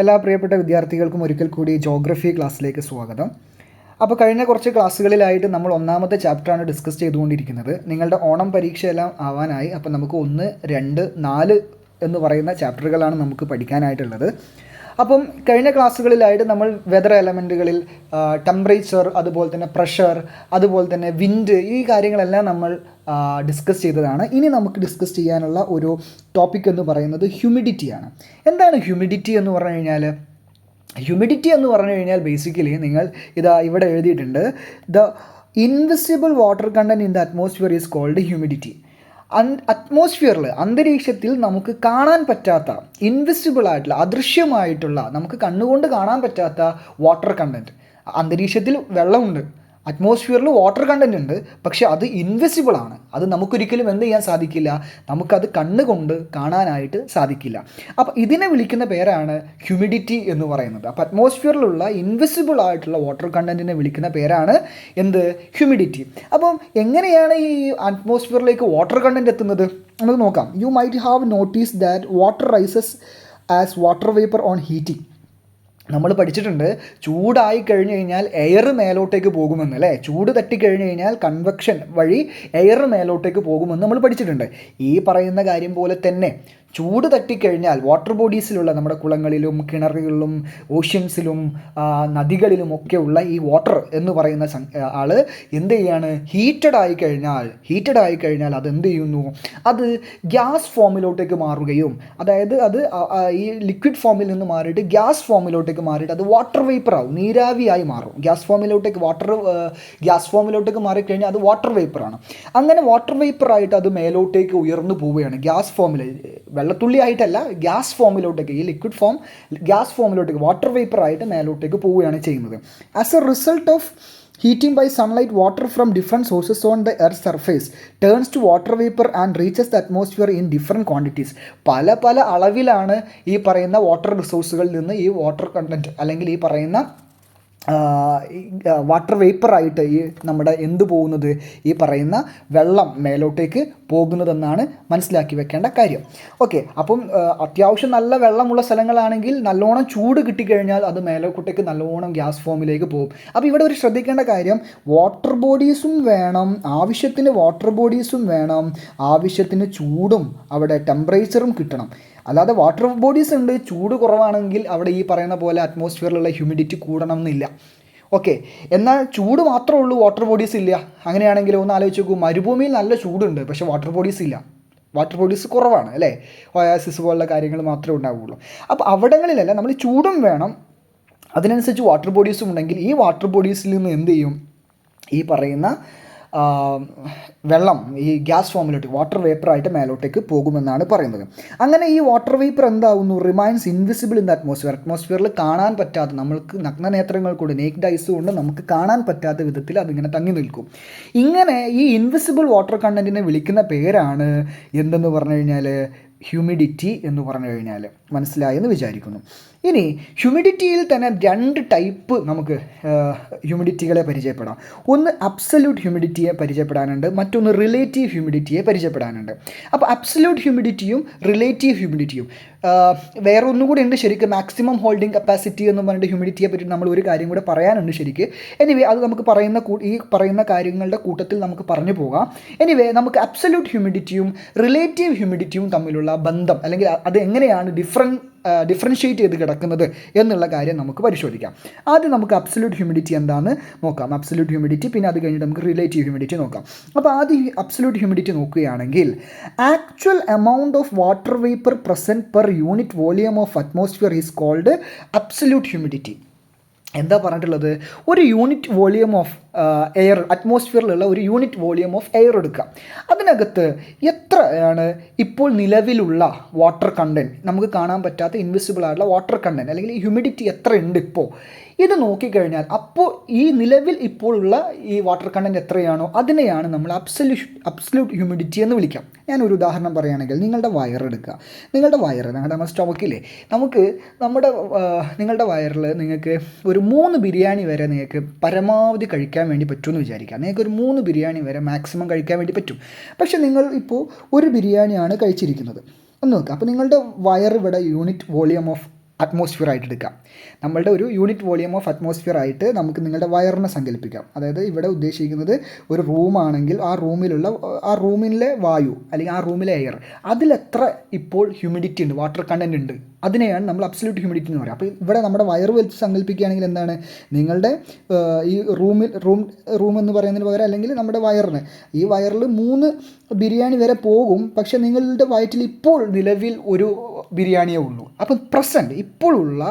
എല്ലാ പ്രിയപ്പെട്ട വിദ്യാർത്ഥികൾക്കും ഒരിക്കൽ കൂടി ജോഗ്രഫി ക്ലാസ്സിലേക്ക് സ്വാഗതം. അപ്പോൾ കഴിഞ്ഞ കുറച്ച് ക്ലാസ്സുകളിലായിട്ട് നമ്മൾ ഒന്നാമത്തെ ചാപ്റ്ററാണ് ഡിസ്കസ് ചെയ്തുകൊണ്ടിരിക്കുന്നത്. നിങ്ങളുടെ ഓണം പരീക്ഷയെല്ലാം ആവാനായി. അപ്പോൾ നമുക്ക് 1, 2, 4 എന്ന് പറയുന്ന ചാപ്റ്ററുകളാണ് നമുക്ക് പഠിക്കാനായിട്ടുള്ളത്. അപ്പം കഴിഞ്ഞ ക്ലാസ്സുകളിലായിട്ട് നമ്മൾ വെതർ എലമെൻറ്റുകളിൽ ടെമ്പറേച്ചർ, അതുപോലെ തന്നെ പ്രഷർ, അതുപോലെ തന്നെ വിൻഡ്, ഈ കാര്യങ്ങളെല്ലാം നമ്മൾ ഡിസ്കസ് ചെയ്തതാണ്. ഇനി നമുക്ക് ഡിസ്കസ് ചെയ്യാനുള്ള ഒരു ടോപ്പിക് എന്ന് പറയുന്നത് ഹ്യൂമിഡിറ്റിയാണ്. എന്താണ് ഹ്യൂമിഡിറ്റി എന്ന് പറഞ്ഞു കഴിഞ്ഞാൽ? ഹ്യൂമിഡിറ്റി എന്ന് പറഞ്ഞു കഴിഞ്ഞാൽ ബേസിക്കലി നിങ്ങൾ ഇവിടെ എഴുതിയിട്ടുണ്ട്, the invisible water content in the atmosphere is called humidity. അറ്റ്മോസ്ഫിയറിൽ, അന്തരീക്ഷത്തിൽ നമുക്ക് കാണാൻ പറ്റാത്ത, ഇൻവിസിബിൾ ആയിട്ടുള്ള, അദൃശ്യമായിട്ടുള്ള, നമുക്ക് കണ്ണുകൊണ്ട് കാണാൻ പറ്റാത്ത വാട്ടർ കണ്ടൻറ്റ്. അന്തരീക്ഷത്തിൽ വെള്ളമുണ്ട്, അറ്റ്മോസ്ഫിയറിൽ വാട്ടർ കണ്ടൻറ്റ് ഉണ്ട്, പക്ഷേ അത് ഇൻവിസിബിൾ ആണ്. അത് നമുക്കൊരിക്കലും എന്ത് ചെയ്യാൻ സാധിക്കില്ല, നമുക്കത് കണ്ണുകൊണ്ട് കാണാനായിട്ട് സാധിക്കില്ല. അപ്പോൾ ഇതിനെ വിളിക്കുന്ന പേരാണ് ഹ്യൂമിഡിറ്റി എന്ന് പറയുന്നത്. അപ്പോൾ അറ്റ്മോസ്ഫിയറിലുള്ള ഇൻവിസിബിൾ ആയിട്ടുള്ള വാട്ടർ കണ്ടൻറ്റിനെ വിളിക്കുന്ന പേരാണ് എന്ത്? ഹ്യൂമിഡിറ്റി. അപ്പം എങ്ങനെയാണ് ഈ അറ്റ്മോസ്ഫിയറിലേക്ക് വാട്ടർ കണ്ടൻറ്റ് എത്തുന്നത് നമുക്ക് നോക്കാം. You might have notice that water rises as water vapour on heating. നമ്മൾ പഠിച്ചിട്ടുണ്ട്, ചൂടായി കഴിഞ്ഞ് കഴിഞ്ഞാൽ എയർ മേലോട്ടേക്ക് പോകുമെന്ന്, അല്ലേ? ചൂട് തട്ടിക്കഴിഞ്ഞ് കഴിഞ്ഞാൽ കൺവെക്ഷൻ വഴി എയർ മേലോട്ടേക്ക് പോകുമെന്ന് നമ്മൾ പഠിച്ചിട്ടുണ്ട്. ഈ പറയുന്ന കാര്യം പോലെ തന്നെ ചൂട് തട്ടിക്കഴിഞ്ഞാൽ വാട്ടർ ബോഡീസിലുള്ള, നമ്മുടെ കുളങ്ങളിലും കിണറുകളിലും ഓഷ്യൻസിലും നദികളിലും ഒക്കെ ഉള്ള ഈ വാട്ടർ എന്ന് പറയുന്ന ആൾ എന്ത് ചെയ്യാണ്? ഹീറ്റഡ് ആയി കഴിഞ്ഞാൽ അത് എന്ത് ചെയ്യുന്നു? അത് ഗ്യാസ് ഫോമിലോട്ടേക്ക് മാറുകയും, അതായത് അത് ഈ ലിക്വിഡ് ഫോമിൽ നിന്ന് മാറിയിട്ട് ഗ്യാസ് ഫോമിലോട്ടേക്ക് മാറിയിട്ട് അത് വാട്ടർ വേപ്പറാവും, നീരാവിയായി മാറും. ഗ്യാസ് ഫോമിലോട്ടേക്ക് മാറിക്കഴിഞ്ഞാൽ അത് വാട്ടർ വേപ്പറാണ്. അങ്ങനെ വാട്ടർ വേപ്പറായിട്ട് അത് മേലോട്ടേക്ക് ഉയർന്നു പോവുകയാണ്. ഗ്യാസ് ഫോമിൽ, വെള്ളത്തുള്ളി ആയിട്ടല്ല, ഗ്യാസ് ഫോമിലോട്ടേക്ക്, ഈ ലിക്വിഡ് ഫോം ഗ്യാസ് ഫോമിലോട്ടേക്ക്, വാട്ടർ വേപ്പറായിട്ട് മേലോട്ടേക്ക് പോവുകയാണ് ചെയ്യുന്നത്. As A result of heating by sunlight, water from different sources on the earth's surface turns to water vapor and reaches the atmosphere in different quantities. പല അളവിലാണ് ഈ പറയുന്ന water റിസോഴ്സുകളിൽ നിന്ന് ഈ water content, അല്ലെങ്കിൽ ഈ പറയുന്ന വാട്ടർ വേപ്പറായിട്ട് ഈ നമ്മുടെ എന്ത് പോകുന്നത്, ഈ പറയുന്ന വെള്ളം മേലോട്ടേക്ക് പോകുന്നതെന്നാണ് മനസ്സിലാക്കി വെക്കേണ്ട കാര്യം. ഓക്കെ, അപ്പം അത്യാവശ്യം നല്ല വെള്ളമുള്ള സ്ഥലങ്ങളാണെങ്കിൽ നല്ലോണം ചൂട് കിട്ടിക്കഴിഞ്ഞാൽ അത് മേലോട്ടേക്ക് നല്ലോണം ഗ്യാസ് ഫോമിലേക്ക് പോകും. അപ്പോൾ ഇവിടെ ഒരു ശ്രദ്ധിക്കേണ്ട കാര്യം, വാട്ടർ ബോഡീസും വേണം, ആവശ്യത്തിന് വാട്ടർ ബോഡീസും വേണം, ആവശ്യത്തിന് ചൂടും, അവിടെ ടെമ്പറേച്ചറും കിട്ടണം. അല്ലാതെ വാട്ടർ ബോഡീസ് ഉണ്ട്, ചൂട് കുറവാണെങ്കിൽ അവിടെ ഈ പറയുന്ന പോലെ അറ്റ്മോസ്ഫിയറിലുള്ള ഹ്യൂമിഡിറ്റി കൂടണം എന്നില്ല. ഓക്കെ, എന്നാൽ ചൂട് മാത്രമേ ഉള്ളൂ, വാട്ടർ ബോഡീസ് ഇല്ല. അങ്ങനെയാണെങ്കിൽ ഒന്ന് ആലോചിച്ച് നോക്കൂ, മരുഭൂമിയിൽ നല്ല ചൂടുണ്ട്, പക്ഷേ വാട്ടർ ബോഡീസ് ഇല്ല, വാട്ടർ ബോഡീസ് കുറവാണ്, അല്ലേ? ഒയാസിസ് പോലുള്ള കാര്യങ്ങൾ മാത്രമേ ഉണ്ടാവുകയുള്ളൂ. അപ്പോൾ അവിടങ്ങളിലല്ല, നമ്മൾ ചൂടും വേണം, അതിനനുസരിച്ച് വാട്ടർ ബോഡീസും ഉണ്ടെങ്കിൽ ഈ വാട്ടർ ബോഡീസിൽ നിന്ന് എന്ത് ചെയ്യും? ഈ പറയുന്ന വെള്ളം ഈ ഗ്യാസ് ഫോമിലോട്ട്, വാട്ടർ വേപ്പറായിട്ട് മേലോട്ടേക്ക് പോകുമെന്നാണ് പറയുന്നത്. അങ്ങനെ ഈ വാട്ടർ വേപ്പർ എന്താവുന്നു? Remains invisible in the atmosphere. അറ്റ്മോസ്ഫിയറിൽ കാണാൻ പറ്റാത്ത, നമ്മൾക്ക് നഗ്നനേത്രങ്ങൾ കൊണ്ട്, നേക്ഡ് ഐസ് കൊണ്ട് നമുക്ക് കാണാൻ പറ്റാത്ത വിധത്തിൽ അതിങ്ങനെ തങ്ങി നിൽക്കും. ഇങ്ങനെ ഈ ഇൻവിസിബിൾ വാട്ടർ കണ്ടൻറ്റിനെ വിളിക്കുന്ന പേരാണ് എന്തെന്ന് പറഞ്ഞു കഴിഞ്ഞാൽ ഹ്യൂമിഡിറ്റി എന്ന് പറഞ്ഞു കഴിഞ്ഞാൽ. മനസ്സിലായെന്ന് വിചാരിക്കുന്നു. ഇനി ഹ്യൂമിഡിറ്റിയിൽ തന്നെ 2 ടൈപ്പ് നമുക്ക് ഹ്യൂമിഡിറ്റികളെ പരിചയപ്പെടാം. ഒന്ന് അബ്സല്യൂട്ട് ഹ്യൂമിഡിറ്റിയെ പരിചയപ്പെടാനുണ്ട്, മറ്റൊന്ന് റിലേറ്റീവ് ഹ്യൂമിഡിറ്റിയെ പരിചയപ്പെടാനുണ്ട്. അപ്പോൾ അബ്സല്യൂട്ട് ഹ്യൂമിഡിറ്റിയും റിലേറ്റീവ് ഹ്യൂമിഡിറ്റിയും വേറെ ഒന്നുകൂടി ഉണ്ട് ശരിക്കും, മാക്സിമം ഹോൾഡിംഗ് കപ്പാസിറ്റി എന്ന് പറഞ്ഞിട്ട് ഹ്യൂമിഡിറ്റിയെ പറ്റി നമ്മൾ ഒരു കാര്യം കൂടെ പറയാനുണ്ട് ശരിക്ക്. എനിവേ അത് നമുക്ക് ഈ പറയുന്ന കാര്യങ്ങളുടെ കൂട്ടത്തിൽ നമുക്ക് പറഞ്ഞു പോകാം. എനിവേ നമുക്ക് അബ്സല്യൂട്ട് ഹ്യൂമിഡിറ്റിയും റിലേറ്റീവ് ഹ്യൂമിഡിറ്റിയും തമ്മിലുള്ള ബന്ധം, അല്ലെങ്കിൽ അത് എങ്ങനെയാണ് ഡിഫറൻഷ്യേറ്റ് ചെയ്ത് കിടക്കുന്നത് എന്നുള്ള കാര്യം നമുക്ക് പരിശോധിക്കാം. ആദ്യം നമുക്ക് അബ്സല്യൂട്ട് ഹ്യൂമിഡിറ്റി എന്താണെന്ന് നോക്കാം. അബ്സല്യൂട്ട് ഹ്യൂമിഡിറ്റി, പിന്നെ അത് കഴിഞ്ഞിട്ട് നമുക്ക് റിലേറ്റീവ് ഹ്യൂമിഡിറ്റി നോക്കാം. അപ്പോൾ ആദ്യം അബ്സല്യൂട്ട് ഹ്യൂമിഡിറ്റി നോക്കുകയാണെങ്കിൽ, actual amount of water vapour present per unit volume of atmosphere is called absolute humidity. എന്താ പറഞ്ഞിട്ടുള്ളത്? ഒരു യൂണിറ്റ് വോളിയം ഓഫ് എയർ, അറ്റ്മോസ്ഫിയറിലുള്ള ഒരു യൂണിറ്റ് വോളിയം ഓഫ് എയർ എടുക്കാം. അതിനകത്ത് എത്രയാണ് ഇപ്പോൾ നിലവിലുള്ള വാട്ടർ കണ്ടൻറ്റ്, നമുക്ക് കാണാൻ പറ്റാത്ത ഇൻവിസിബിൾ ആയിട്ടുള്ള വാട്ടർ കണ്ടൻറ്റ്, അല്ലെങ്കിൽ ഹ്യൂമിഡിറ്റി എത്ര ഉണ്ട് ഇപ്പോൾ, ഇത് നോക്കിക്കഴിഞ്ഞാൽ അപ്പോൾ ഈ നിലവിൽ ഇപ്പോഴുള്ള ഈ വാട്ടർ കണ്ടൻറ്റ് എത്രയാണോ അതിനെയാണ് നമ്മൾ അബ്സല്യൂട്ട് ഹ്യൂമിഡിറ്റി എന്ന് വിളിക്കാം. ഞാനൊരു ഉദാഹരണം പറയുകയാണെങ്കിൽ, നിങ്ങളുടെ വയറെടുക്കുക. നമ്മുടെ സ്റ്റൊമക്കില്ലേ, നിങ്ങളുടെ വയറിൽ നിങ്ങൾക്ക് ഒരു 3 ബിരിയാണി വരെ നിങ്ങൾക്ക് പരമാവധി കഴിക്കാൻ വേണ്ടി പറ്റുമെന്ന് വിചാരിക്കാം. നിങ്ങൾക്കൊരു 3 ബിരിയാണി വരെ മാക്സിമം കഴിക്കാൻ വേണ്ടി പറ്റും. പക്ഷേ നിങ്ങൾ ഇപ്പോൾ 1 ബിരിയാണിയാണ് കഴിച്ചിരിക്കുന്നത്. ഒന്ന് നോക്കുക. അപ്പോൾ നിങ്ങളുടെ വയർ ഇവിടെ യൂണിറ്റ് വോളിയം ഓഫ് അറ്റ്മോസ്ഫിയർ ആയിട്ട് എടുക്കാം. നമ്മളുടെ ഒരു യൂണിറ്റ് വോളിയം ഓഫ് അറ്റ്മോസ്ഫിയർ ആയിട്ട് നമുക്ക് നിങ്ങളുടെ വയറിനെ സങ്കല്പിക്കാം. അതായത് ഇവിടെ ഉദ്ദേശിക്കുന്നത് ഒരു റൂമാണെങ്കിൽ ആ റൂമിലെ വായു അല്ലെങ്കിൽ ആ റൂമിലെ എയർ, അതിലെത്ര ഇപ്പോൾ ഹ്യൂമിഡിറ്റി ഉണ്ട്, വാട്ടർ കണ്ടൻറ്റ് ഉണ്ട്, അതിനെയാണ് നമ്മൾ അബ്സല്യൂട്ട് ഹ്യൂമിഡിറ്റി എന്ന് പറയുക. അപ്പോൾ ഇവിടെ നമ്മുടെ വയറ് വലിച്ച് സങ്കല്പിക്കുകയാണെങ്കിൽ എന്താണ്, നിങ്ങളുടെ ഈ റൂം എന്ന് പറയുന്നതിന് പകരം അല്ലെങ്കിൽ നമ്മുടെ ഈ വയറിൽ 3 ബിരിയാണി വരെ പോകും. പക്ഷേ നിങ്ങളുടെ വയറ്റിൽ ഇപ്പോൾ നിലവിൽ ഒരു ബിരിയാണിയേ ഉള്ളൂ. അപ്പം പ്രസൻറ്റ് ഇപ്പോഴുള്ള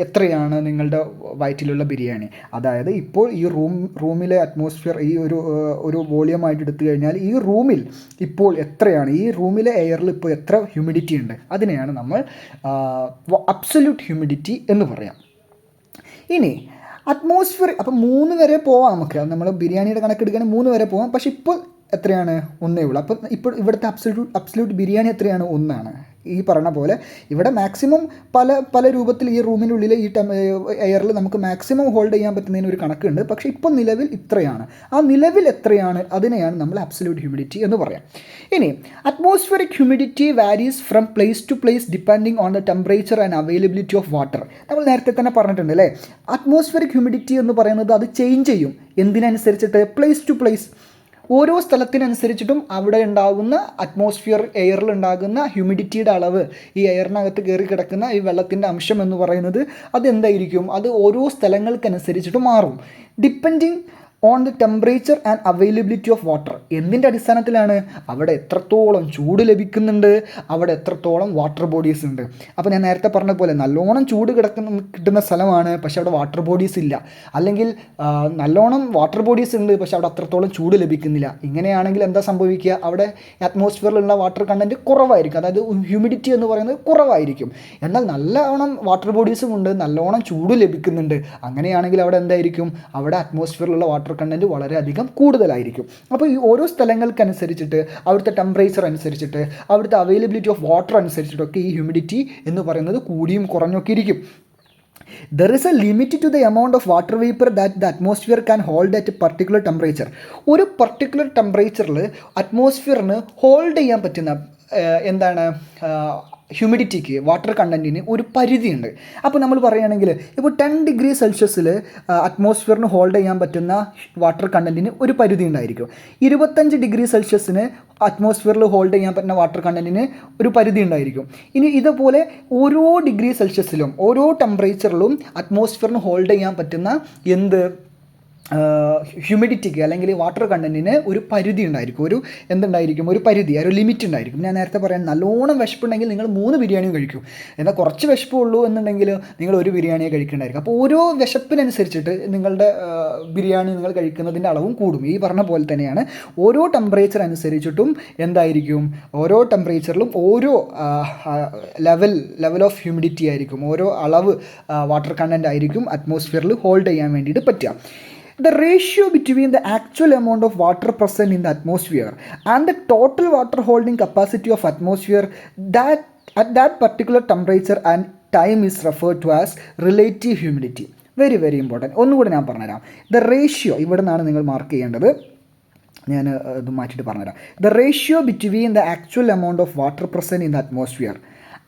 എത്രയാണ് നിങ്ങളുടെ വയറ്റിലുള്ള ബിരിയാണി, അതായത് ഇപ്പോൾ ഈ റൂമിലെ അറ്റ്മോസ്ഫിയർ ഈ ഒരു വോളിയമായിട്ട് എടുത്തു കഴിഞ്ഞാൽ ഈ റൂമിൽ ഇപ്പോൾ എത്രയാണ്, ഈ റൂമിലെ എയറിൽ ഇപ്പോൾ എത്ര ഹ്യൂമിഡിറ്റി ഉണ്ട്, അതിനെയാണ് നമ്മൾ അബ്സല്യൂട്ട് ഹ്യൂമിഡിറ്റി എന്ന് പറയാം. ഇനി അറ്റ്മോസ്ഫിയർ അപ്പം 3 വരെ പോവാം, നമുക്ക് നമ്മൾ ബിരിയാണിയുടെ കണക്കെടുക്കുകയാണെങ്കിൽ 3 വരെ പോവാം. പക്ഷേ ഇപ്പോൾ എത്രയാണ്, 1 ഉള്ളൂ. അപ്പം ഇപ്പോൾ ഇവിടുത്തെ അബ്സല്യൂട്ട് ബിരിയാണി എത്രയാണ്, 1. ഈ പറഞ്ഞ പോലെ ഇവിടെ മാക്സിമം പല രൂപത്തിൽ ഈ റൂമിനുള്ളിൽ ഈ എയറിൽ നമുക്ക് മാക്സിമം ഹോൾഡ് ചെയ്യാൻ പറ്റുന്നതിന് ഒരു കണക്കുണ്ട്. പക്ഷേ ഇപ്പോൾ നിലവിൽ ഇത്രയാണ്. ആ നിലവിൽ എത്രയാണ്, അതിനെയാണ് നമ്മൾ അബ്സല്യൂട്ട് ഹ്യൂമിഡിറ്റി എന്ന് പറയാം. ഇനി atmospheric humidity varies from place to place depending on the temperature and availability of water. നമ്മൾ നേരത്തെ തന്നെ പറഞ്ഞിട്ടുണ്ട് അല്ലേ, അറ്റ്മോസ്ഫിയറിക് ഹ്യൂമിഡിറ്റി എന്ന് പറയുന്നത് അത് ചേഞ്ച് ചെയ്യും. എന്തിനനുസരിച്ചിട്ട്, പ്ലേസ് ടു പ്ലേസ്, ഓരോ സ്ഥലത്തിനനുസരിച്ചിട്ടും അവിടെ ഉണ്ടാകുന്ന അറ്റ്മോസ്ഫിയർ എയറിൽ ഉണ്ടാകുന്ന ഹ്യൂമിഡിറ്റിയുടെ അളവ്, ഈ എയറിനകത്ത് കയറി കിടക്കുന്ന ഈ വെള്ളത്തിൻ്റെ അംശം എന്ന് പറയുന്നത് അതെന്തായിരിക്കും, അത് ഓരോ സ്ഥലങ്ങൾക്കനുസരിച്ചിട്ട് മാറും. Depending on the temperature and availability of water. എന്തിൻ്റെ അടിസ്ഥാനത്തിലാണ്, അവിടെ എത്രത്തോളം ചൂട് ലഭിക്കുന്നുണ്ട്, അവിടെ എത്രത്തോളം വാട്ടർ ബോഡീസ് ഉണ്ട്. അപ്പോൾ ഞാൻ നേരത്തെ പറഞ്ഞ പോലെ നല്ലോണം ചൂട് കിട്ടുന്ന സ്ഥലമാണ്, പക്ഷേ അവിടെ വാട്ടർ ബോഡീസ് ഇല്ല. അല്ലെങ്കിൽ നല്ലോണം വാട്ടർ ബോഡീസ് ഉണ്ട്, പക്ഷേ അവിടെ അത്രത്തോളം ചൂട് ലഭിക്കുന്നില്ല. ഇങ്ങനെയാണെങ്കിൽ എന്താ സംഭവിക്കുക, അവിടെ അറ്റ്മോസ്ഫിയറിലുള്ള വാട്ടർ കണ്ടൻറ്റ് കുറവായിരിക്കും, അതായത് ഹ്യൂമിഡിറ്റി എന്ന് പറയുന്നത് കുറവായിരിക്കും. എന്നാൽ നല്ലോണം വാട്ടർ ബോഡീസും ഉണ്ട്, നല്ലോണം ചൂട് ലഭിക്കുന്നുണ്ട്. അങ്ങനെയാണെങ്കിൽ അവിടെ എന്തായിരിക്കും, അവിടെ അറ്റ്മോസ്ഫിയറിലുള്ള വാട്ടർ കണ്ടൻറ്റ് വളരെയധികം കൂടുതലായിരിക്കും. അപ്പോൾ ഈ ഓരോ സ്ഥലങ്ങൾക്കനുസരിച്ചിട്ട്, അവിടുത്തെ ടെമ്പറേച്ചർ അനുസരിച്ചിട്ട്, അവിടുത്തെ അവൈലബിലിറ്റി ഓഫ് വാട്ടർ അനുസരിച്ചിട്ടൊക്കെ ഈ ഹ്യൂമിഡിറ്റി എന്ന് പറയുന്നത് കൂടിയും കുറഞ്ഞൊക്കെ ഇരിക്കും. There is a limit to the amount of water vapor that the atmosphere can hold at a particular temperature. ഒരു പർട്ടിക്കുലർ ടെമ്പറേച്ചറിൽ അറ്റ്മോസ്ഫിയറിന് ഹോൾഡ് ചെയ്യാൻ പറ്റുന്ന എന്താണ് ഹ്യൂമിഡിറ്റിക്ക്, വാട്ടർ കണ്ടൻറ്റിന് ഒരു പരിധിയുണ്ട്. അപ്പോൾ നമ്മൾ പറയുകയാണെങ്കിൽ ഇപ്പോൾ 10 ഡിഗ്രി സെൽഷ്യസിൽ അറ്റ്മോസ്ഫിയറിന് ഹോൾഡ് ചെയ്യാൻ പറ്റുന്ന വാട്ടർ കണ്ടൻറ്റിന് ഒരു പരിധി ഉണ്ടായിരിക്കും. 25 ഡിഗ്രി സെൽഷ്യസിന് അറ്റ്മോസ്ഫിയറിൽ ഹോൾഡ് ചെയ്യാൻ പറ്റുന്ന വാട്ടർ കണ്ടൻറ്റിന് ഒരു പരിധി ഉണ്ടായിരിക്കും. ഇനി ഇതുപോലെ ഓരോ ഡിഗ്രി സെൽഷ്യസിലും ഓരോ ടെമ്പറേച്ചറിലും അറ്റ്മോസ്ഫിയറിന് ഹോൾഡ് ചെയ്യാൻ പറ്റുന്ന ഹ്യൂമിഡിറ്റിക്ക് അല്ലെങ്കിൽ വാട്ടർ കണ്ടൻറ്റിന് ഒരു പരിധി ഉണ്ടായിരിക്കും, ഒരു പരിധി, ഒരു ലിമിറ്റ് ഉണ്ടായിരിക്കും. ഞാൻ നേരത്തെ പറയാൻ നല്ലോണം വിശപ്പുണ്ടെങ്കിൽ നിങ്ങൾ 3 ബിരിയാണിയും കഴിക്കും. എന്നാൽ കുറച്ച് വിശപ്പുള്ളൂ എന്നുണ്ടെങ്കിൽ നിങ്ങൾ 1 ബിരിയാണിയെ കഴിക്കേണ്ടായിരിക്കും. അപ്പോൾ ഓരോ വിശപ്പിനനുസരിച്ചിട്ട് നിങ്ങളുടെ ബിരിയാണി നിങ്ങൾ കഴിക്കുന്നതിൻ്റെ അളവും കൂടും. ഈ പറഞ്ഞ പോലെ തന്നെയാണ് ഓരോ ടെമ്പറേച്ചർ അനുസരിച്ചിട്ടും എന്തായിരിക്കും, ഓരോ ടെമ്പറേച്ചറിലും ഓരോ ലെവൽ ഓഫ് ഹ്യൂമിഡിറ്റി ആയിരിക്കും, ഓരോ അളവ് വാട്ടർ കണ്ടൻറ്റ് ആയിരിക്കും അറ്റ്മോസ്ഫിയറിൽ ഹോൾഡ് ചെയ്യാൻ വേണ്ടിയിട്ട് പറ്റുക. The ratio between the actual amount of water present in the atmosphere and the total water holding capacity of atmosphere that at that particular temperature and time is referred to as relative humidity. Very very important. ഒന്നുകൂടി ഞാൻ പറഞ്ഞുതരാം. The ratio, ഇവിടെ നിന്നാണ് നിങ്ങൾ mark ചെയ്യേണ്ടത്. ഞാൻ ഇത് മാറ്റിയിട്ട് പറഞ്ഞുതരാം. The ratio between the actual amount of water present in the atmosphere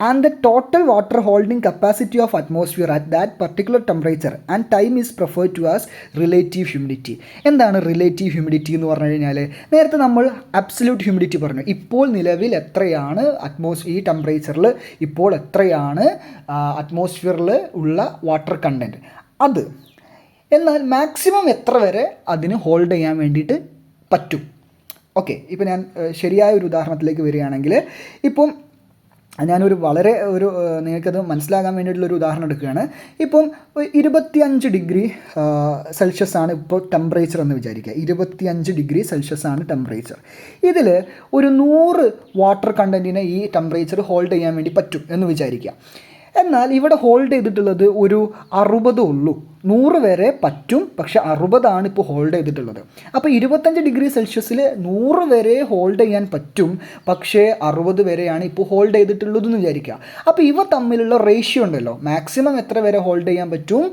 and the total water holding capacity of atmosphere at that particular temperature and time is referred to as relative humidity. എന്താണ് relative humidity എന്ന് പറഞ്ഞു കഴിഞ്ഞാൽ, നേരത്തെ നമ്മൾ absolute humidity പറഞ്ഞു, ഇപ്പോൾ നിലവിൽ എത്രയാണ് ഈ ടെമ്പറേച്ചറിൽ ഇപ്പോൾ എത്രയാണ് അറ്റ്മോസ്ഫിയറിൽ ഉള്ള വാട്ടർ കണ്ടൻറ്റ് അത്. എന്നാൽ മാക്സിമം എത്ര വരെ അതിന് ഹോൾഡ് ചെയ്യാൻ വേണ്ടിയിട്ട് പറ്റും. ഓക്കെ, ഇപ്പോൾ ഞാൻ ശരിയായ ഒരു ഉദാഹരണത്തിലേക്ക് വരികയാണെങ്കിൽ, ഇപ്പം ഞാനൊരു നിങ്ങൾക്കത് മനസ്സിലാകാൻ വേണ്ടിയിട്ടുള്ളൊരു ഉദാഹരണം എടുക്കുകയാണ്. ഇപ്പം 25 ഡിഗ്രി സെൽഷ്യസ് ആണ് ഇപ്പോൾ ടെമ്പറേച്ചർ എന്ന് വിചാരിക്കുക. 25 ഡിഗ്രി സെൽഷ്യസ് ആണ് ടെമ്പറേച്ചർ. ഇതിൽ ഒരു 100 വാട്ടർ കണ്ടൻറ്റിനെ ഈ ടെമ്പറേച്ചർ ഹോൾഡ് ചെയ്യാൻ വേണ്ടി പറ്റും എന്ന് വിചാരിക്കുക. എന്നാൽ ഇവിടെ ഹോൾഡ് ചെയ്തിട്ടുള്ളത് ഒരു 60 ഉള്ളൂ. 100 വരെ പറ്റും, പക്ഷെ 60 ഇപ്പോൾ ഹോൾഡ് ചെയ്തിട്ടുള്ളത്. അപ്പോൾ 25 ഡിഗ്രി സെൽഷ്യസിൽ 100 വരെ ഹോൾഡ് ചെയ്യാൻ പറ്റും, പക്ഷേ 60 വരെയാണ് ഇപ്പോൾ ഹോൾഡ് ചെയ്തിട്ടുള്ളതെന്ന് വിചാരിക്കുക. അപ്പോൾ ഇവ തമ്മിലുള്ള റേഷ്യോ ഉണ്ടല്ലോ, മാക്സിമം എത്ര വരെ ഹോൾഡ് ചെയ്യാൻ പറ്റും,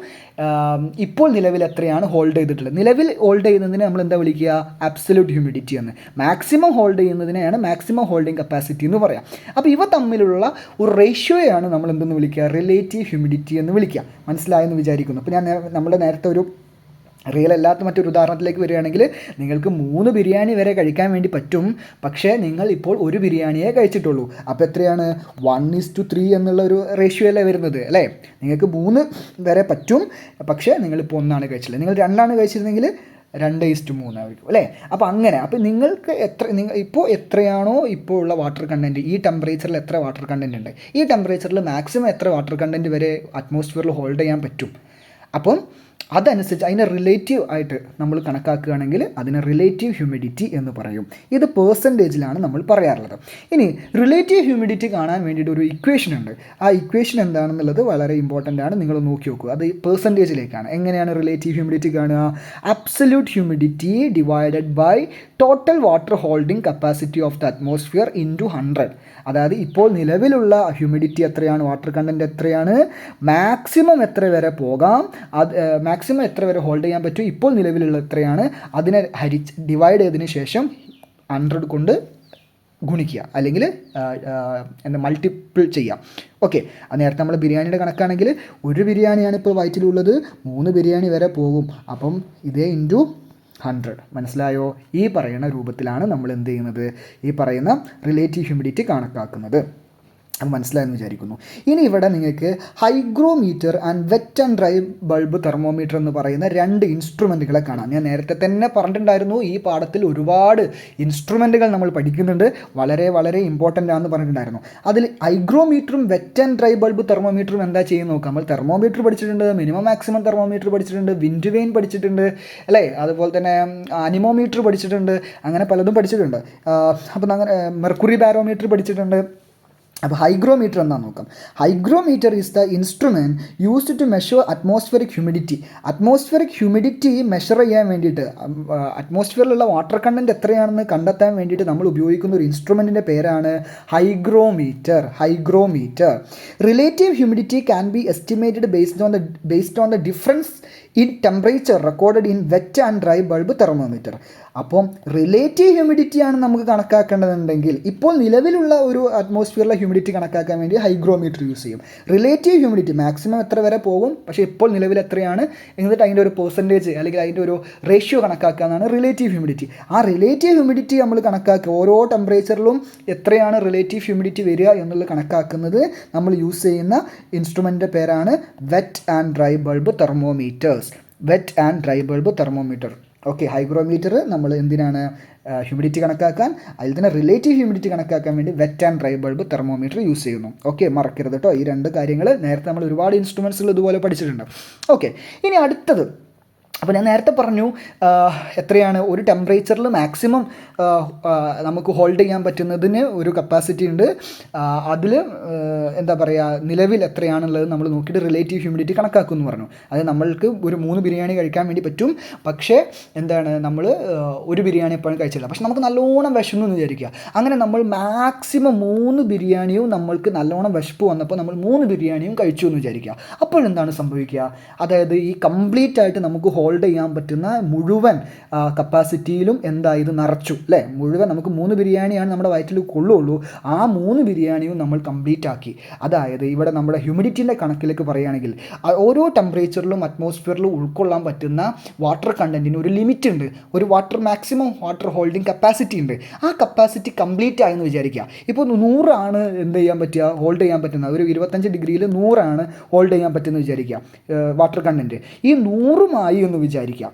ഇപ്പോൾ നിലവിൽ എത്രയാണ് ഹോൾഡ് ചെയ്തിട്ടുള്ളത്. നിലവിൽ ഹോൾഡ് ചെയ്യുന്നതിനെ നമ്മൾ എന്താ വിളിക്കുക, അബ്സല്യൂട്ട് ഹ്യൂമിഡിറ്റി എന്ന്. മാക്സിമം ഹോൾഡ് ചെയ്യുന്നതിനെയാണ് മാക്സിമം ഹോൾഡിംഗ് കപ്പാസിറ്റി എന്ന് പറയാം. അപ്പോൾ ഇവ തമ്മിലുള്ള ഒരു റേഷ്യോയാണ് നമ്മൾ എന്തെന്ന് വിളിക്കുക, റിലേറ്റീവ് ഹ്യൂമിഡിറ്റി എന്ന് വിളിക്കുക. മനസ്സിലായെന്ന് വിചാരിക്കുന്നു. അപ്പോൾ നമ്മൾ നേരത്തെ ഒരു റിയൽ അല്ലാത്ത മറ്റൊരു ഉദാഹരണത്തിലേക്ക് വരികയാണെങ്കിൽ, നിങ്ങൾക്ക് 3 ബിരിയാണി വരെ കഴിക്കാൻ വേണ്ടി പറ്റും, പക്ഷേ നിങ്ങൾ ഇപ്പോൾ 1 ബിരിയാണിയെ കഴിച്ചിട്ടുള്ളൂ. അപ്പോൾ എത്രയാണ്, 1:3 എന്നുള്ള ഒരു റേഷ്യോ അല്ലേ വരുന്നത് അല്ലേ. നിങ്ങൾക്ക് 3 വരെ പറ്റും, പക്ഷേ നിങ്ങളിപ്പോൾ 1 കഴിച്ചില്ല. നിങ്ങൾ 2 കഴിച്ചിരുന്നെങ്കിൽ 2:3 ആയിരിക്കും അല്ലേ. അപ്പോൾ അങ്ങനെ, അപ്പോൾ നിങ്ങൾക്ക് ഇപ്പോൾ എത്രയാണോ ഇപ്പോൾ ഉള്ള വാട്ടർ കണ്ടൻറ്റ്, ഈ ടെമ്പറേച്ചറിൽ എത്ര വാട്ടർ കണ്ടൻറ്റ് ഉണ്ട്, ഈ ടെമ്പറേച്ചറിൽ മാക്സിമം എത്ര വാട്ടർ കണ്ടൻറ്റ് വരെ അറ്റ്മോസ്ഫിയറിൽ ഹോൾഡ് ചെയ്യാൻ പറ്റും. അപ്പം അതനുസരിച്ച് അതിനെ റിലേറ്റീവ് ആയിട്ട് നമ്മൾ കണക്കാക്കുകയാണെങ്കിൽ അതിനെ റിലേറ്റീവ് ഹ്യൂമിഡിറ്റി എന്ന് പറയും. ഇത് പേഴ്സൻറ്റേജിലാണ് നമ്മൾ പറയാറുള്ളത്. ഇനി റിലേറ്റീവ് ഹ്യൂമിഡിറ്റി കാണാൻ വേണ്ടിയിട്ട് ഒരു ഇക്വേഷൻ ഉണ്ട്. ആ ഇക്വേഷൻ എന്താണെന്നുള്ളത് വളരെ ഇമ്പോർട്ടൻ്റ് ആണ്, നിങ്ങൾ നോക്കി നോക്കുക. അത് പേഴ്സൻറ്റേജിലേക്കാണ്. എങ്ങനെയാണ് റിലേറ്റീവ് ഹ്യൂമിഡിറ്റി കാണുക, absolute humidity divided by total water holding capacity of the atmosphere into 100. അതായത് ഇപ്പോൾ നിലവിലുള്ള ഹ്യൂമിഡിറ്റി എത്രയാണ്, വാട്ടർ കണ്ടൻറ്റ് എത്രയാണ്, മാക്സിമം എത്ര വരെ പോകാം, അത് മാക്സിമം എത്ര വരെ ഹോൾഡ് ചെയ്യാൻ പറ്റും, ഇപ്പോൾ നിലവിലുള്ള എത്രയാണ്, അതിനെ ഡിവൈഡ് ചെയ്തതിന് ശേഷം 100 കൊണ്ട് ഗുണിക്കുക, അല്ലെങ്കിൽ മൾട്ടിപ്പിൾ ചെയ്യാം. ഓക്കെ, അത് നേരത്തെ നമ്മൾ ബിരിയാണിയുടെ കണക്കാണെങ്കിൽ 1 ബിരിയാണിയാണ് ഇപ്പോൾ വയറ്റിലുള്ളത്, 3 ബിരിയാണി വരെ പോകും. അപ്പം ഇതേ ഇൻറ്റു 100. മനസ്സിലായോ? ഈ പറയുന്ന രൂപത്തിലാണ് നമ്മൾ എന്ത് ചെയ്യുന്നത്, ഈ പറയുന്ന റിലേറ്റീവ് ഹ്യൂമിഡിറ്റി കണക്കാക്കുന്നത്. അത് മനസ്സിലായെന്ന് വിചാരിക്കുന്നു. ഇനി ഇവിടെ നിങ്ങൾക്ക് hygrometer and wet and dry bulb thermometer എന്ന് പറയുന്ന 2 ഇൻസ്ട്രുമെൻറ്റുകളെ കാണാം. ഞാൻ നേരത്തെ തന്നെ പറഞ്ഞിട്ടുണ്ടായിരുന്നു, ഈ പാഠത്തിൽ ഒരുപാട് ഇൻസ്ട്രുമെൻറ്റുകൾ നമ്മൾ പഠിക്കുന്നുണ്ട്, വളരെ വളരെ ഇമ്പോർട്ടൻ്റ് ആണെന്ന് പറഞ്ഞിട്ടുണ്ടായിരുന്നു. അതിൽ ഹൈഗ്രോമീറ്ററും വെറ്റ് ആൻഡ് ഡ്രൈ ബൾബ് തെർമോമീറ്ററും എന്താ ചെയ്യുന്നത് നോക്കാം. നമ്മൾ തെർമോമീറ്റർ പഠിച്ചിട്ടുണ്ട്, മിനിമം മാക്സിമം തെർമോമീറ്റർ പഠിച്ചിട്ടുണ്ട്, വിൻഡ് വെയിൻ പഠിച്ചിട്ടുണ്ട് അല്ലേ, അതുപോലെ തന്നെ അനിമോമീറ്റർ പഠിച്ചിട്ടുണ്ട്, അങ്ങനെ പലതും പഠിച്ചിട്ടുണ്ട്. അപ്പം അങ്ങനെ മെർക്കുറി ബാരോമീറ്റർ പഠിച്ചിട്ടുണ്ട്. അപ്പോൾ ഹൈഗ്രോമീറ്റർ എന്താണെന്ന് നോക്കാം. Hygrometer is the instrument used to measure atmospheric humidity. Atmospheric humidity measure ചെയ്യാൻ വേണ്ടിയിട്ട്, അറ്റ്മോസ്ഫിയറിലുള്ള വാട്ടർ കണ്ടൻറ്റ് എത്രയാണെന്ന് കണ്ടെത്താൻ വേണ്ടിയിട്ട് നമ്മൾ ഉപയോഗിക്കുന്ന ഒരു ഇൻസ്ട്രുമെൻറ്റിൻ്റെ പേരാണ് hygrometer. Relative humidity can be estimated based on the difference in temperature recorded in wet and dry bulb thermometer. അപ്പം റിലേറ്റീവ് ഹ്യൂമിഡിറ്റിയാണ് നമുക്ക് കണക്കാക്കേണ്ടതുണ്ടെങ്കിൽ, ഇപ്പോൾ നിലവിലുള്ള ഒരു അറ്റ്മോസ്ഫിയറിലെ ഹ്യൂമിഡിറ്റി കണക്കാക്കാൻ വേണ്ടി ഹൈഗ്രോമീറ്റർ യൂസ് ചെയ്യും. റിലേറ്റീവ് ഹ്യൂമിഡിറ്റി മാക്സിമം എത്ര വരെ പോകും, പക്ഷേ ഇപ്പോൾ നിലവിൽ എത്രയാണ്, എന്നിട്ട് അതിൻ്റെ ഒരു പെർസെൻറ്റേജ് അല്ലെങ്കിൽ അതിൻ്റെ ഒരു റേഷ്യോ കണക്കാക്കാനാണ് റിലേറ്റീവ് ഹ്യൂമിഡിറ്റി. ആ റിലേറ്റീവ് ഹ്യൂമിഡിറ്റി നമ്മൾ കണക്കാക്കുക, ഓരോ ടെമ്പറേച്ചറിലും എത്രയാണ് റിലേറ്റീവ് ഹ്യൂമിഡിറ്റി വരിക എന്നുള്ളത് കണക്കാക്കുന്നത് നമ്മൾ യൂസ് ചെയ്യുന്ന ഇൻസ്ട്രുമെൻറ്റിൻ്റെ പേരാണ് wet and dry bulb thermometer. Okay, hygrometer നമ്മൾ എന്തിനാണ്, ഹ്യൂമിഡിറ്റി കണക്കാക്കാൻ. അതിൽ തന്നെ റിലേറ്റീവ് ഹ്യൂമിഡിറ്റി കണക്കാക്കാൻ വേണ്ടി wet and dry bulb thermometer use ചെയ്യുന്നു. ഓക്കെ, മറക്കരുത് കേട്ടോ. ഈ 2 കാര്യങ്ങൾ നേരത്തെ നമ്മൾ ഒരുപാട് ഇൻസ്ട്രുമെൻറ്റ്സുകൾ ഇതുപോലെ പഠിച്ചിട്ടുണ്ട്. ഓക്കെ, ഇനി അടുത്തത്, അപ്പോൾ ഞാൻ നേരത്തെ പറഞ്ഞു എത്രയാണ് ഒരു ടെമ്പറേച്ചറിൽ മാക്സിമം നമുക്ക് ഹോൾഡ് ചെയ്യാൻ പറ്റുന്നതിന് ഒരു കപ്പാസിറ്റി ഉണ്ട്. അതിൽ എന്താ പറയുക, നിലവിൽ എത്രയാണുള്ളത് നമ്മൾ നോക്കിയിട്ട് റിലേറ്റീവ് ഹ്യൂമിഡിറ്റി കണക്കാക്കുമെന്ന് പറഞ്ഞു. അത് നമ്മൾക്ക് ഒരു 3 ബിരിയാണി കഴിക്കാൻ വേണ്ടി പറ്റും, പക്ഷേ എന്താണ്, നമ്മൾ 1 ബിരിയാണി എപ്പോഴും കഴിച്ചില്ല, പക്ഷെ നമുക്ക് നല്ലോണം വിശന്നു എന്ന് വിചാരിക്കുക. അങ്ങനെ നമ്മൾ മാക്സിമം 3 ബിരിയാണിയും, നമ്മൾക്ക് നല്ലോണം വിശപ്പ് വന്നപ്പോൾ നമ്മൾ 3 ബിരിയാണിയും കഴിച്ചു എന്ന് വിചാരിക്കുക. അപ്പോഴെന്താണ് സംഭവിക്കുക, അതായത് ഈ കംപ്ലീറ്റ് ആയിട്ട് നമുക്ക് ഹോൾഡ് ചെയ്യാൻ പറ്റുന്ന മുഴുവൻ കപ്പാസിറ്റിയിലും ഇത് നിറച്ചു അല്ലേ. മുഴുവൻ നമുക്ക് 3 ബിരിയാണിയാണ് നമ്മുടെ വയറ്റിൽ കൊള്ളുള്ളൂ, ആ 3 ബിരിയാണിയും നമ്മൾ കംപ്ലീറ്റ് ആക്കി. അതായത് ഇവിടെ നമ്മുടെ ഹ്യൂമിഡിറ്റിൻ്റെ കണക്കിലേക്ക് പറയുകയാണെങ്കിൽ, ഓരോ ടെമ്പറേച്ചറിലും അറ്റ്മോസ്ഫിയറിലും ഉൾക്കൊള്ളാൻ പറ്റുന്ന വാട്ടർ കണ്ടൻറ്റിന് ഒരു ലിമിറ്റ് ഉണ്ട്, ഒരു മാക്സിമം വാട്ടർ ഹോൾഡിംഗ് കപ്പാസിറ്റി ഉണ്ട്. ആ കപ്പാസിറ്റി കംപ്ലീറ്റ് ആയെന്ന് വിചാരിക്കുക. ഇപ്പോൾ 100 ആണ് ഹോൾഡ് ചെയ്യാൻ പറ്റുന്നത്, ഒരു 25 ഡിഗ്രിയിൽ 100 ആണ് ഹോൾഡ് ചെയ്യാൻ പറ്റുന്നത് വിചാരിക്കുക വാട്ടർ കണ്ടൻറ്റ്. ഈ 100മായി എന്ന് വിചാരിക്കാം.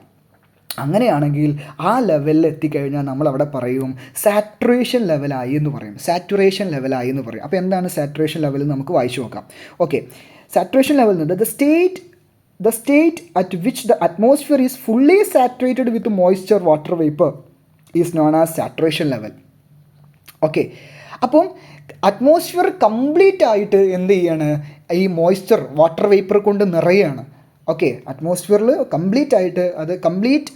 അങ്ങനെയാണെങ്കിൽ ആ ലെവലിൽ എത്തിക്കഴിഞ്ഞാൽ നമ്മളവിടെ പറയും സാറ്റുറേഷൻ ലെവലായി എന്ന് പറയും. അപ്പോൾ എന്താണ് സാറ്റുറേഷൻ ലെവൽ, നമുക്ക് വായിച്ചു നോക്കാം. ഓക്കെ, സാറ്റുറേഷൻ ലെവൽ എന്നത് the state at which the atmosphere is fully saturated with moisture water vapor is known as saturation level. Okay, അപ്പം അറ്റ്മോസ്ഫിയർ കംപ്ലീറ്റ് ആയിട്ട് എന്ത് ചെയ്യാണ്, ഈ മോയ്സ്ചർ വാട്ടർ വേപ്പർ കൊണ്ട് നിറയാണ്. ഓക്കെ, അറ്റ്മോസ്ഫിയറിൽ കംപ്ലീറ്റ്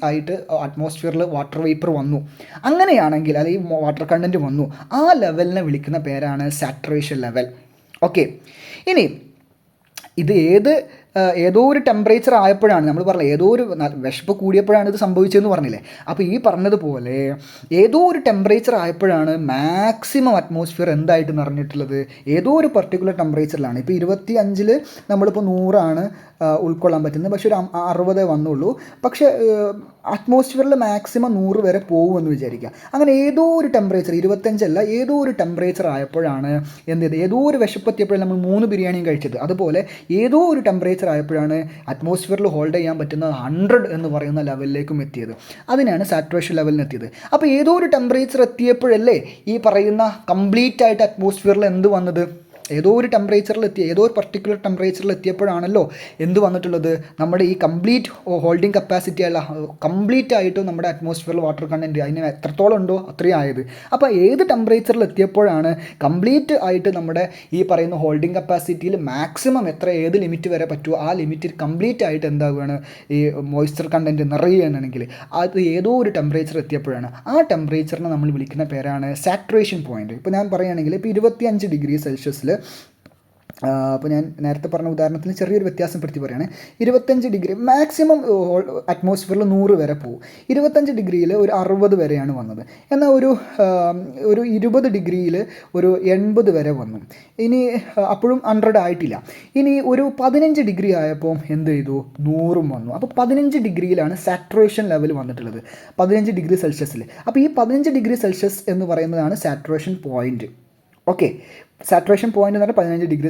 ആയിട്ട് അറ്റ്മോസ്ഫിയറിൽ വാട്ടർ വേപ്പർ വന്നു. അങ്ങനെയാണെങ്കിൽ അല്ലെങ്കിൽ വാട്ടർ കണ്ടൻറ്റ് വന്നു, ആ ലെവലിനെ വിളിക്കുന്ന പേരാണ് സാച്ചുറേഷൻ ലെവൽ. ഓക്കെ, ഇനി ഇത് ഏതോ ഒരു ടെമ്പറേച്ചർ ആയപ്പോഴാണ്, നമ്മൾ പറഞ്ഞില്ല ഏതോ ഒരു വിശപ്പ് കൂടിയപ്പോഴാണ് ഇത് സംഭവിച്ചതെന്ന് പറഞ്ഞില്ലേ. അപ്പോൾ ഈ പറഞ്ഞതുപോലെ ഏതോ ഒരു ടെമ്പറേച്ചർ ആയപ്പോഴാണ് മാക്സിമം അറ്റ്മോസ്ഫിയർ എന്തായിട്ട് നിറഞ്ഞിട്ടുള്ളത്, ഏതോ ഒരു പർട്ടിക്കുലർ ടെമ്പറേച്ചറിലാണ്. ഇപ്പോൾ 25 നമ്മളിപ്പോൾ 100 ഉൾക്കൊള്ളാൻ പറ്റുന്നത്, പക്ഷേ ഒരു 60 വന്നുള്ളൂ. പക്ഷേ അറ്റ്മോസ്ഫിയറിൽ മാക്സിമം 100 വരെ പോകുമെന്ന് വിചാരിക്കുക. അങ്ങനെ ഏതോ ഒരു ടെമ്പറേച്ചർ, 25 അല്ല, ഏതോ ഒരു ടെമ്പറേച്ചർ ആയപ്പോഴാണ് എന്ത് ചെയ്തത്, ഏതോ ഒരു വിശപ്പെത്തിയപ്പോഴാണ് നമ്മൾ 3 ബിരിയാണിയും കഴിച്ചത്. അതുപോലെ ഏതോ ഒരു ടെമ്പറേച്ചർ ആയപ്പോഴാണ് അറ്റ്മോസ്ഫിയറിൽ ഹോൾഡ് ചെയ്യാൻ പറ്റുന്ന 100 എന്ന് പറയുന്ന ലെവലിലേക്കും എത്തിയത്. അതിനാണ് സാച്ചുറേഷൻ ലെവലിന് എത്തിയത്. അപ്പോൾ ഏതോ ഒരു ടെമ്പറേച്ചർ എത്തിയപ്പോഴല്ലേ ഈ പറയുന്ന കംപ്ലീറ്റ് ആയിട്ട് അറ്റ്മോസ്ഫിയറിൽ എന്ത് വന്നത്, ഏതോ ഒരു ഏതോ ഒരു പർട്ടിക്കുലർ ടെമ്പറേച്ചറിൽ എത്തിയപ്പോഴാണല്ലോ എന്ത് വന്നിട്ടുള്ളത്, നമ്മുടെ ഈ കംപ്ലീറ്റ് ഹോൾഡിംഗ് കപ്പാസിറ്റി അല്ല, കംപ്ലീറ്റ് ആയിട്ടും നമ്മുടെ അറ്റ്മോസ്ഫിയറിൽ വാട്ടർ കണ്ടൻറ്റ് അതിന് എത്രത്തോളം ഉണ്ടോ അത്രയും ആയത്. അപ്പോൾ ഏത് ടെമ്പറേച്ചറിൽ എത്തിയപ്പോഴാണ് കംപ്ലീറ്റ് ആയിട്ട് നമ്മുടെ ഈ പറയുന്ന ഹോൾഡിംഗ് കപ്പാസിറ്റിയിൽ മാക്സിമം ഏത് ലിമിറ്റ് വരെ പറ്റുമോ ആ ലിമിറ്റിൽ കംപ്ലീറ്റ് ആയിട്ട് എന്താവുകയാണ് ഈ മോയ്സ്ചർ കണ്ടൻറ്റ് നിറയുകയാണെങ്കിൽ അത് ഏതോ ഒരു ടെമ്പറേച്ചർ എത്തിയപ്പോഴാണ്. ആ ടെമ്പറേച്ചറിനെ നമ്മൾ വിളിക്കുന്ന പേരാണ് സാച്ചുറേഷൻ പോയിൻറ്റ്. ഇപ്പോൾ ഞാൻ പറയുകയാണെങ്കിൽ ഇപ്പോൾ 25 ഡിഗ്രി സെൽഷ്യസിൽ, അപ്പോൾ ഞാൻ നേരത്തെ പറഞ്ഞ ഉദാഹരണത്തിന് ചെറിയൊരു വ്യത്യാസപ്പെടുത്തി പറയുകയാണ്, 25 ഡിഗ്രി മാക്സിമം അറ്റ്മോസ്ഫിയറിൽ 100 വരെ പോകും. 25 ഡിഗ്രിയിൽ ഒരു 60 വരെയാണ് വന്നത്. എന്നാൽ ഒരു 20 ഡിഗ്രിയിൽ ഒരു 80 വരെ വന്നു. ഇനി അപ്പോഴും 100 ആയിട്ടില്ല. ഇനി ഒരു 15 ഡിഗ്രി ആയപ്പോൾ എന്ത് ചെയ്തു, 100 വന്നു. അപ്പോൾ 15 ഡിഗ്രിയിലാണ് സാച്ചുറേഷൻ ലെവൽ വന്നിട്ടുള്ളത്, 15 ഡിഗ്രി സെൽഷ്യസിൽ. അപ്പോൾ ഈ 15 ഡിഗ്രി സെൽഷ്യസ് എന്ന് പറയുന്നതാണ് saturation point. Okay, saturation point എന്ന് പറഞ്ഞാൽ 15 ഡിഗ്രി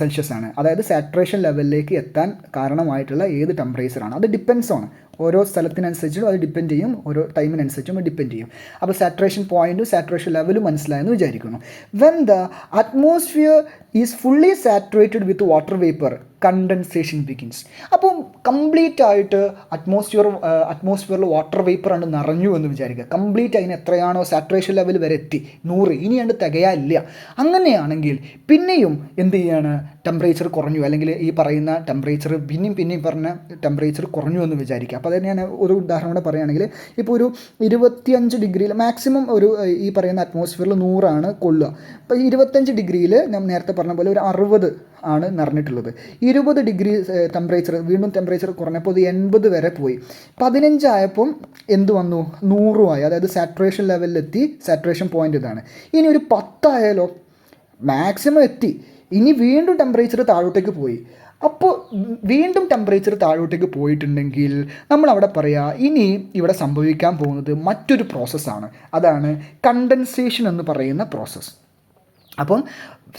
സെൽഷ്യസ് ആണ്. അതായത് സാച്ചുറേഷൻ ലെവലിലേക്ക് എത്താൻ കാരണമായിട്ടുള്ള ഏത് ടെമ്പറേച്ചറാണ്, അത് ഡിപ്പെൻഡ്സ് ആണ്, ഓരോ സ്ഥലത്തിനനുസരിച്ചും അത് ഡിപ്പെൻഡ് ചെയ്യും, ഓരോ ടൈമിനനുസരിച്ചും അത് ഡിപ്പെൻഡ് ചെയ്യും. അപ്പോൾ സാച്ചുറേഷൻ പോയിൻറ്റും സാച്ചുറേഷൻ ലെവലും മനസ്സിലായെന്ന് വിചാരിക്കുന്നു. When the atmosphere is fully saturated with water vapour condensation begins. അപ്പം കംപ്ലീറ്റ് ആയിട്ട് അറ്റ്മോസ്ഫിയറിൽ വാട്ടർ വേപ്പർ ആണ് നിറഞ്ഞു എന്ന് വിചാരിക്കുക. കംപ്ലീറ്റ് അതിന് എത്രയാണോ സാച്ചുറേഷൻ ലെവൽ വരെ എത്തി, 100, ഇനി അത് തികയാനില്ല. അങ്ങനെയാണെങ്കിൽ പിന്നെയും എന്ത് ചെയ്യാണ്, ടെമ്പറേച്ചർ കുറഞ്ഞു, അല്ലെങ്കിൽ ഈ പറയുന്ന ടെമ്പറേച്ചർ പിന്നെയും പറഞ്ഞ ടെമ്പറേച്ചർ കുറഞ്ഞു എന്ന് വിചാരിക്കുക. അപ്പോൾ അതിന് ഞാൻ ഒരു ഉദാഹരണം കൂടെ പറയുകയാണെങ്കിൽ, ഇപ്പോൾ ഒരു 25 ഡിഗ്രിയിൽ മാക്സിമം ഈ പറയുന്ന അറ്റ്മോസ്ഫിയറിൽ 100 കൊള്ളുക. അപ്പോൾ 25 ഡിഗ്രിയിൽ ഞാൻ നേരത്തെ പറഞ്ഞ പോലെ ഒരു 60 ആണ് നിറഞ്ഞിട്ടുള്ളത്. 20 ഡിഗ്രി വീണ്ടും ടെമ്പറേച്ചർ കുറഞ്ഞപ്പോൾ അത് 80 വരെ പോയി. 15 ആയപ്പം എന്ത് വന്നു, 100 ആയി. അതായത് സാച്ചുറേഷൻ ലെവലിലെത്തി, സാച്ചുറേഷൻ പോയിൻ്റ് ഇതാണ്. ഇനി ഒരു 10 ആയാലോ, മാക്സിമം എത്തി, ഇനി വീണ്ടും ടെമ്പറേച്ചർ താഴോട്ടേക്ക് പോയി. അപ്പോൾ വീണ്ടും ടെമ്പറേച്ചർ താഴോട്ടേക്ക് പോയിട്ടുണ്ടെങ്കിൽ നമ്മളവിടെ പറയുക ഇനി ഇവിടെ സംഭവിക്കാൻ പോകുന്നത് മറ്റൊരു പ്രോസസ്സാണ്, അതാണ് കണ്ടൻസേഷൻ എന്ന് പറയുന്ന പ്രോസസ്സ്. അപ്പം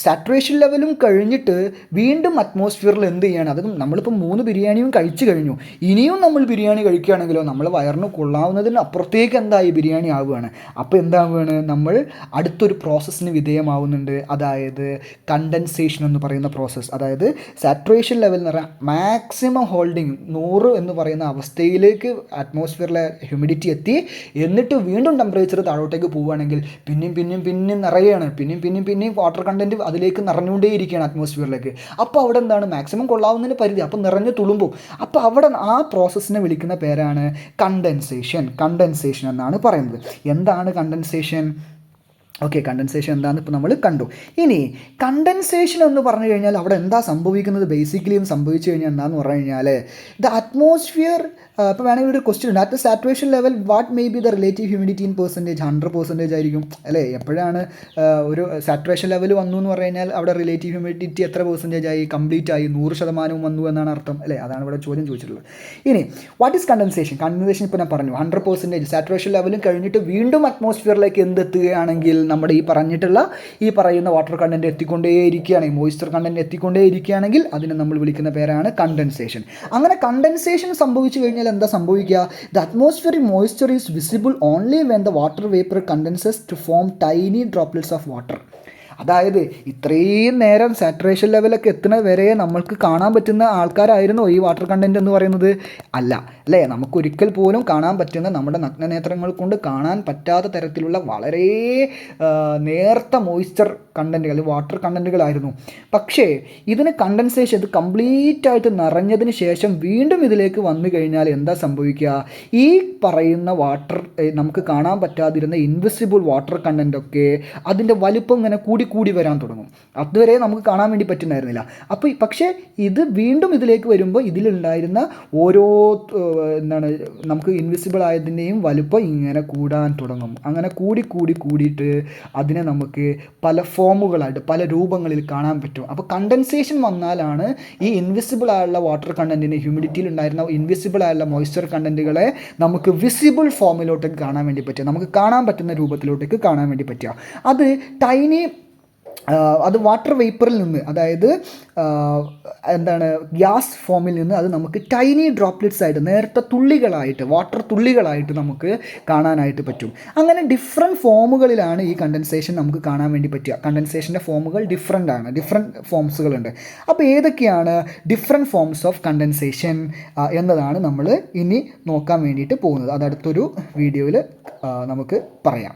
സാച്ചുറേഷൻ ലെവലും കഴിഞ്ഞിട്ട് വീണ്ടും അറ്റ്മോസ്ഫിയറിൽ എന്ത് ചെയ്യണം, അത് നമ്മളിപ്പോൾ 3 ബിരിയാണിയും കഴിച്ചു കഴിഞ്ഞു, ഇനിയും നമ്മൾ ബിരിയാണി കഴിക്കുകയാണെങ്കിലോ നമ്മൾ വയറിന് കൊള്ളാവുന്നതിന് അപ്പുറത്തേക്ക് എന്തായി ബിരിയാണി ആവുകയാണ്. അപ്പോൾ എന്താവുകയാണ്, നമ്മൾ അടുത്തൊരു പ്രോസസ്സിന് വിധേയമാവുന്നുണ്ട്, അതായത് കണ്ടൻസേഷൻ എന്ന് പറയുന്ന പ്രോസസ്സ്. അതായത് സാച്ചുറേഷൻ ലെവൽ എന്ന് പറഞ്ഞാൽ മാക്സിമം ഹോൾഡിങ് 100 എന്ന് പറയുന്ന അവസ്ഥയിലേക്ക് അറ്റ്മോസ്ഫിയറിലെ ഹ്യൂമിഡിറ്റി എത്തി, എന്നിട്ട് വീണ്ടും ടെമ്പറേച്ചർ താഴോട്ടേക്ക് പോവുകയാണെങ്കിൽ പിന്നെയും നിറയുകയാണ്, പിന്നെയും വാട്ടർ കണ്ടൻറ്റ് അതിലേക്ക് നിറഞ്ഞുകൊണ്ടേയിരിക്കുകയാണ് അറ്റ്മോസ്ഫിയറിലേക്ക്. അപ്പോൾ അവിടെ എന്താണ്, മാക്സിമം കൊള്ളാവുന്നതിന് പരിധി, അപ്പോൾ നിറഞ്ഞു തുളുമ്പും. അപ്പോൾ അവിടെ ആ പ്രോസസ്സിനെ വിളിക്കുന്ന പേരാണ് കണ്ടൻസേഷൻ എന്നാണ് പറയുന്നത്. എന്താണ് കണ്ടൻസേഷൻ? ഓക്കെ, കണ്ടൻസേഷൻ എന്താണെന്ന് ഇപ്പോൾ നമ്മൾ കണ്ടു. ഇനി കണ്ടൻസേഷൻ എന്ന് പറഞ്ഞു കഴിഞ്ഞാൽ അവിടെ എന്താ സംഭവിക്കുന്നത്, ബേസിക്കലി സംഭവിച്ചു കഴിഞ്ഞാൽ എന്താണെന്ന് പറഞ്ഞു കഴിഞ്ഞാൽ ദ അറ്റ്മോസ്ഫിയർ, ഇപ്പോൾ വേണമെങ്കിൽ ഒരു ക്വസ്റ്റ്യൻ ഉണ്ട്, at saturation level what may be the relative humidity in percentage, 100% ആയിരിക്കും അല്ലേ. എപ്പോഴാണ് ഒരു സാച്ചുറേഷൻ ലെവൽ വന്നു എന്ന് പറഞ്ഞു കഴിഞ്ഞാൽ അവിടെ റിലേറ്റീവ് ഹ്യൂമിഡിറ്റി എത്ര പെർസെൻറ്റേജ് ആയി, കംപ്ലീറ്റ് ആയി, 100% വന്നു എന്നാണ് അർത്ഥം അല്ലേ. അതാണ് ഇവിടെ ചോദ്യം ചോദിച്ചിട്ടുള്ളത്. ഇനി വാട്ട് ഈസ് കണ്ടൻസേഷൻ? കണ്ടൻസേഷൻ ഇപ്പോൾ ഞാൻ പറഞ്ഞു 100% സാച്ചുറേഷൻ ലെവലും കഴിഞ്ഞിട്ട് വീണ്ടും അറ്റ്മോസ്ഫിയറിലേക്ക് എന്തെത്തുകയാണെങ്കിൽ നമ്മുടെ ഈ പറയുന്ന വാട്ടർ കണ്ടൻറ്റ് എത്തിക്കൊണ്ടേയിരിക്കുകയാണെങ്കിൽ, മോയ്സ്ചർ കണ്ടൻറ്റ് എത്തിക്കൊണ്ടേയിരിക്കുകയാണെങ്കിൽ അതിനെ നമ്മൾ വിളിക്കുന്ന പേരാണ് കണ്ടൻസേഷൻ. അങ്ങനെ കണ്ടൻസേഷൻ സംഭവിച്ചു കഴിഞ്ഞാൽ എന്താ സംഭവിക്കുക, the atmospheric moisture is visible only when the water vapour condenses to form tiny droplets of water. അതായത് ഇത്രയും നേരം സാച്ചുറേഷൻ ലെവലൊക്കെ എത്തുന്ന വരെ നമ്മൾക്ക് കാണാൻ പറ്റുന്ന ആൾക്കാരായിരുന്നോ ഈ വാട്ടർ കണ്ടൻറ്റ് എന്ന് പറയുന്നത്? അല്ല, അല്ലേ? നമുക്കൊരിക്കൽ പോലും കാണാൻ പറ്റുന്ന, നമ്മുടെ നഗ്നനേത്രങ്ങൾ കൊണ്ട് കാണാൻ പറ്റാത്ത തരത്തിലുള്ള വളരെ നേർത്ത മോയ്സ്ചർ കണ്ടൻറ്റുകൾ, വാട്ടർ കണ്ടൻറ്റുകളായിരുന്നു. പക്ഷേ ഇതിന് കണ്ടൻസേഷൻ, ഇത് കംപ്ലീറ്റ് ആയിട്ട് നിറഞ്ഞതിന് ശേഷം വീണ്ടും ഇതിലേക്ക് വന്നു കഴിഞ്ഞാൽ എന്താ സംഭവിക്കുക? ഈ പറയുന്ന വാട്ടർ, നമുക്ക് കാണാൻ പറ്റാതിരുന്ന ഇൻവിസിബിൾ വാട്ടർ കണ്ടൻറ്റൊക്കെ അതിൻ്റെ വലിപ്പം ഇങ്ങനെ കൂടി വരാൻ തുടങ്ങും. അതുവരെ നമുക്ക് കാണാൻ വേണ്ടി പറ്റുന്നായിരുന്നില്ല. അപ്പോൾ പക്ഷേ ഇത് വീണ്ടും ഇതിലേക്ക് വരുമ്പോൾ ഇതിലുണ്ടായിരുന്ന ഓരോ നമുക്ക് ഇൻവിസിബിൾ ആയതിൻ്റെയും വലുപ്പം ഇങ്ങനെ കൂടാൻ തുടങ്ങും. അങ്ങനെ കൂടിയിട്ട് അതിനെ നമുക്ക് പല ഫോമുകളായിട്ട്, പല രൂപങ്ങളിൽ കാണാൻ പറ്റും. അപ്പോൾ കണ്ടൻസേഷൻ വന്നാലാണ് ഈ ഇൻവിസിബിൾ ആയുള്ള വാട്ടർ കണ്ടൻറ്റിനെ, ഹ്യൂമിഡിറ്റിയിൽ ഉണ്ടായിരുന്ന ഇൻവിസിബിൾ ആയുള്ള മോയ്സ്ചർ കണ്ടൻറ്റുകളെ നമുക്ക് വിസിബിൾ ഫോമിലോട്ടേക്ക് കാണാൻ വേണ്ടി പറ്റുക, നമുക്ക് കാണാൻ പറ്റുന്ന രൂപത്തിലോട്ടേക്ക് കാണാൻ വേണ്ടി പറ്റുക. അത് വാട്ടർ വേപ്പറിൽ നിന്ന്, അതായത് ഗ്യാസ് ഫോമിൽ നിന്ന് അത് നമുക്ക് ടൈനി ഡ്രോപ്ലെറ്റ്സ് ആയിട്ട്, നേരത്തെ തുള്ളികളായിട്ട്, വാട്ടർ തുള്ളികളായിട്ട് നമുക്ക് കാണാനായിട്ട് പറ്റും. അങ്ങനെ ഡിഫറെൻറ്റ് ഫോമുകളിലാണ് ഈ കണ്ടൻസേഷൻ നമുക്ക് കാണാൻ വേണ്ടി പറ്റുക. കണ്ടൻസേഷൻ്റെ ഫോമുകൾ ഡിഫറെൻറ്റ് ഫോംസുകളുണ്ട്. അപ്പോൾ ഏതൊക്കെയാണ് ഡിഫറെൻറ്റ് ഫോംസ് ഓഫ് കണ്ടൻസേഷൻ എന്നതാണ് നമ്മൾ ഇനി നോക്കാൻ വേണ്ടിയിട്ട് പോകുന്നത്. അത് അടുത്തൊരു വീഡിയോയിൽ നമുക്ക് പറയാം.